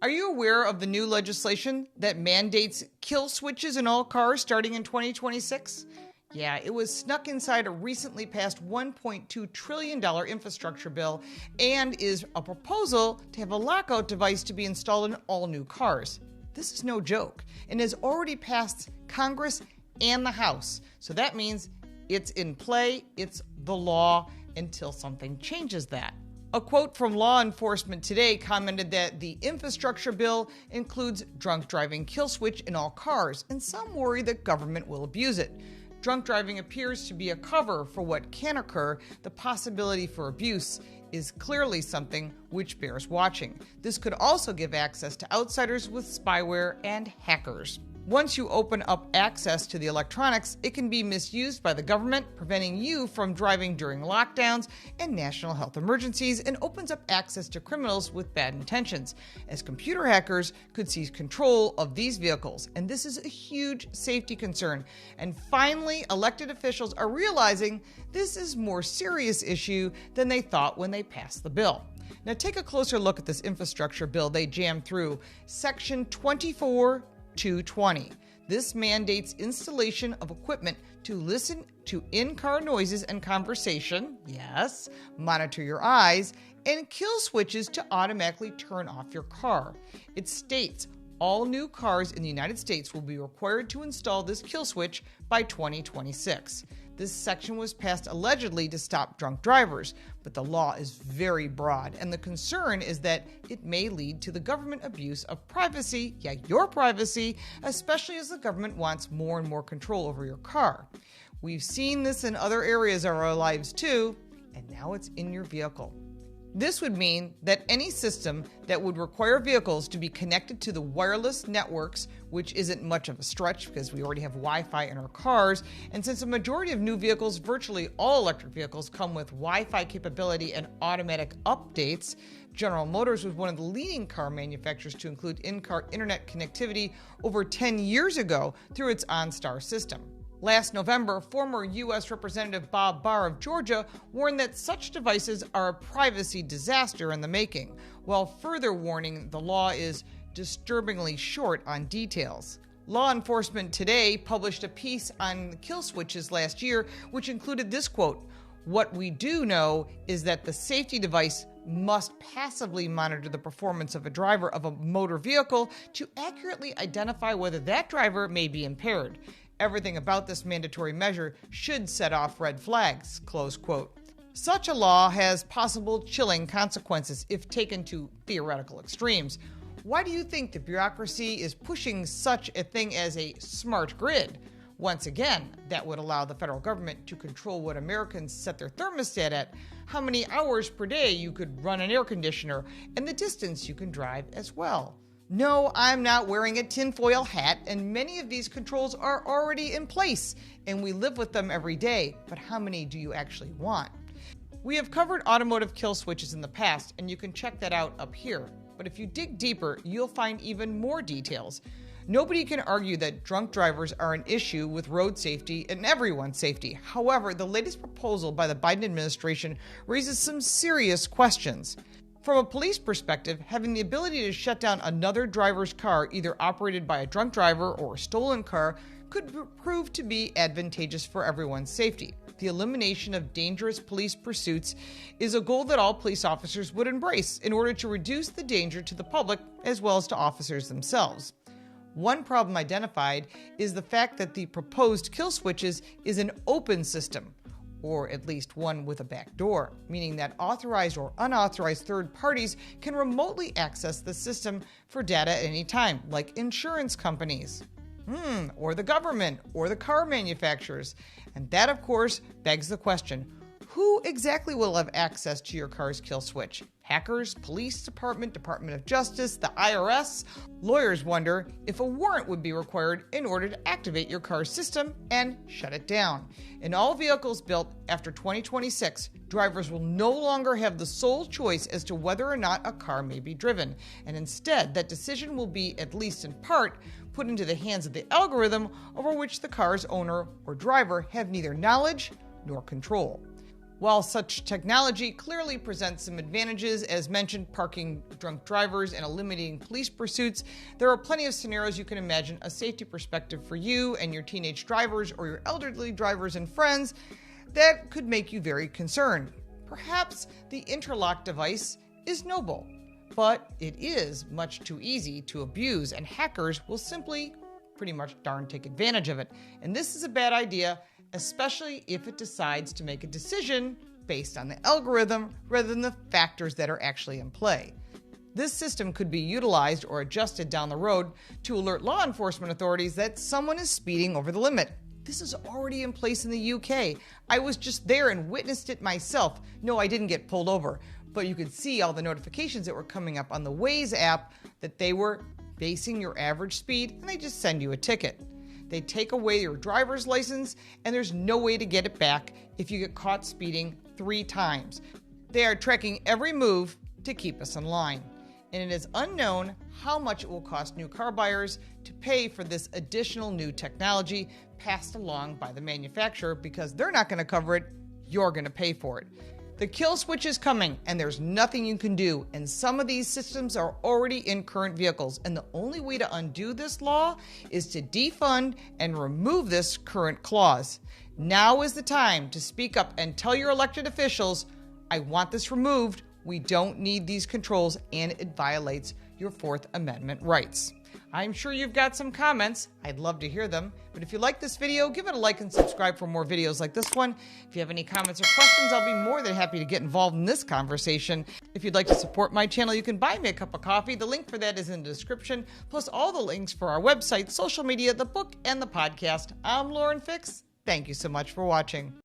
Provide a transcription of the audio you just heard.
Are you aware of the new legislation that mandates kill switches in all cars starting in 2026? Yeah, it was snuck inside a recently passed $1.2 trillion infrastructure bill and is a proposal to have a lockout device to be installed in all new cars. This is no joke and has already passed Congress and the House. So that means it's in play, it's the law until something changes that. A quote from Law Enforcement Today commented that the infrastructure bill includes drunk driving kill switch in all cars, and some worry that government will abuse it. Drunk driving appears to be a cover for what can occur. The possibility for abuse is clearly something which bears watching. This could also give access to outsiders with spyware and hackers. Once you open up access to the electronics, it can be misused by the government, preventing you from driving during lockdowns and national health emergencies, and opens up access to criminals with bad intentions, as computer hackers could seize control of these vehicles. And this is a huge safety concern. And finally, elected officials are realizing this is a more serious issue than they thought when they passed the bill. Now take a closer look at this infrastructure bill they jammed through. Section 24.220. This mandates installation of equipment to listen to in-car noises and conversation, yes, monitor your eyes, and kill switches to automatically turn off your car. It states all new cars in the United States will be required to install this kill switch by 2026. This section was passed allegedly to stop drunk drivers, but the law is very broad, and the concern is that it may lead to the government abuse of privacy, your privacy, especially as the government wants more and more control over your car. We've seen this in other areas of our lives too, and now it's in your vehicle. This would mean that any system that would require vehicles to be connected to the wireless networks, which isn't much of a stretch because we already have Wi-Fi in our cars, and since a majority of new vehicles, virtually all electric vehicles, come with Wi-Fi capability and automatic updates, General Motors was one of the leading car manufacturers to include in-car internet connectivity over 10 years ago through its OnStar system. Last November, former U.S. Representative Bob Barr of Georgia warned that such devices are a privacy disaster in the making, while further warning the law is disturbingly short on details. Law Enforcement Today published a piece on kill switches last year, which included this quote: "What we do know is that the safety device must passively monitor the performance of a driver of a motor vehicle to accurately identify whether that driver may be impaired. Everything about this mandatory measure should set off red flags," close quote. Such a law has possible chilling consequences if taken to theoretical extremes. Why do you think the bureaucracy is pushing such a thing as a smart grid? Once again, that would allow the federal government to control what Americans set their thermostat at, how many hours per day you could run an air conditioner, and the distance you can drive as well. No, I'm not wearing a tinfoil hat, and many of these controls are already in place, and we live with them every day. But how many do you actually want? We have covered automotive kill switches in the past, and you can check that out up here. But if you dig deeper, you'll find even more details. Nobody can argue that drunk drivers are an issue with road safety and everyone's safety. However, the latest proposal by the Biden administration raises some serious questions. From a police perspective, having the ability to shut down another driver's car, either operated by a drunk driver or a stolen car, could prove to be advantageous for everyone's safety. The elimination of dangerous police pursuits is a goal that all police officers would embrace in order to reduce the danger to the public as well as to officers themselves. One problem identified is the fact that the proposed kill switches is an open system, or at least one with a back door, meaning that authorized or unauthorized third parties can remotely access the system for data at any time, like insurance companies, or the government, or the car manufacturers. And that, of course, begs the question, who exactly will have access to your car's kill switch? Hackers, police department, Department of Justice, the IRS? Lawyers wonder if a warrant would be required in order to activate your car's system and shut it down. In all vehicles built after 2026, drivers will no longer have the sole choice as to whether or not a car may be driven, and instead that decision will be, at least in part, put into the hands of the algorithm over which the car's owner or driver have neither knowledge nor control. While such technology clearly presents some advantages, as mentioned, parking drunk drivers and eliminating police pursuits, there are plenty of scenarios you can imagine a safety perspective for you and your teenage drivers or your elderly drivers and friends that could make you very concerned. Perhaps the interlock device is noble, but it is much too easy to abuse, and hackers will simply pretty much darn take advantage of it. And this is a bad idea, especially if it decides to make a decision based on the algorithm rather than the factors that are actually in play. This system could be utilized or adjusted down the road to alert law enforcement authorities that someone is speeding over the limit. This is already in place in the UK. I was just there and witnessed it myself. No, I didn't get pulled over, but you could see all the notifications that were coming up on the Waze app that they were basing your average speed, and they just send you a ticket. They take away your driver's license, and there's no way to get it back if you get caught speeding 3 times. They are tracking every move to keep us in line. And it is unknown how much it will cost new car buyers to pay for this additional new technology passed along by the manufacturer, because they're not going to cover it, you're going to pay for it. The kill switch is coming, and there's nothing you can do, and some of these systems are already in current vehicles, and the only way to undo this law is to defund and remove this current clause. Now is the time to speak up and tell your elected officials, I want this removed. We don't need these controls, and it violates your Fourth Amendment rights. I'm sure you've got some comments. I'd love to hear them. But if you like this video, give it a like and subscribe for more videos like this one. If you have any comments or questions, I'll be more than happy to get involved in this conversation. If you'd like to support my channel, you can buy me a cup of coffee. The link for that is in the description, plus all the links for our website, social media, the book, and the podcast. I'm Lauren Fix. Thank you so much for watching.